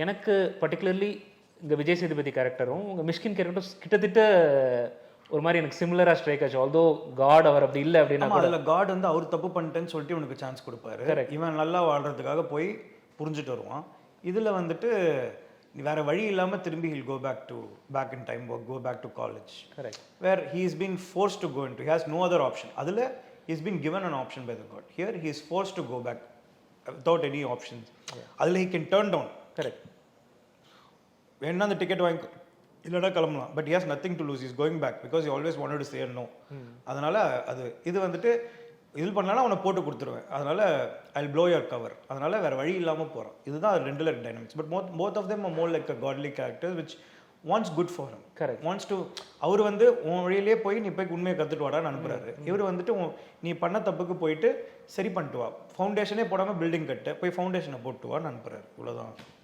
எனக்கு பர்டிகுலர்லி இங்கே விஜய் சேதுபதி கேரக்டரும் உங்கள் மிஷ்கின் கேரக்டரும் கிட்டத்தட்ட ஒரு மாதிரி எனக்கு சிமிலராக ஸ்ட்ரைக் ஆச்சு. ஆல்தோ காட் அவர் அப்படி இல்லை அப்படின்னா அதில் காட் வந்து அவர் தப்பு பண்ணிட்டேன்னு சொல்லிட்டு இவனுக்கு சான்ஸ் கொடுப்பாரு. இவன் நல்லா வாழ்றதுக்காக போய் புரிஞ்சுட்டு வருவான். இதில் வந்துட்டு வேற வழி இல்லாமல் திரும்பி he'll go back in time go back to college. Correct. Where he is been force to go into he has no other option. அதில் he is been given an option by the God. Here he is force to go back without any options. அதில் he can turn down. Correct. வேணா அந்த ticket வாங்கி இல்லைனா கிளம்பலாம். But he has nothing to lose. Is going back because he always wanted to say no. அதனால அது இது வந்துட்டு இது பண்ணாலும் அவனை போட்டு கொடுத்துருவேன். அதனால ஐ ப்ளோ யுவர் கவர். அதனால வேற வழி இல்லாமல் போகிறான். இதுதான் ரெண்டுல dynamics. But both of them are more like a godly character which wants good for him. Correct. Wants to அவர் வந்து உன் வழியிலே போய் நீ போய் உண்மையை கற்றுட்டு வாடான்னு அனுப்புறாரு. இவர் வந்துட்டு நீ பண்ண தப்புக்கு போயிட்டு சரி பண்ணிட்டு வா, ஃபவுண்டேஷனே போடாமல் பில்டிங் கட்டு போய் ஃபவுண்டேஷனை போட்டு வான்னு அனுப்புறாரு. இவ்வளோதான்.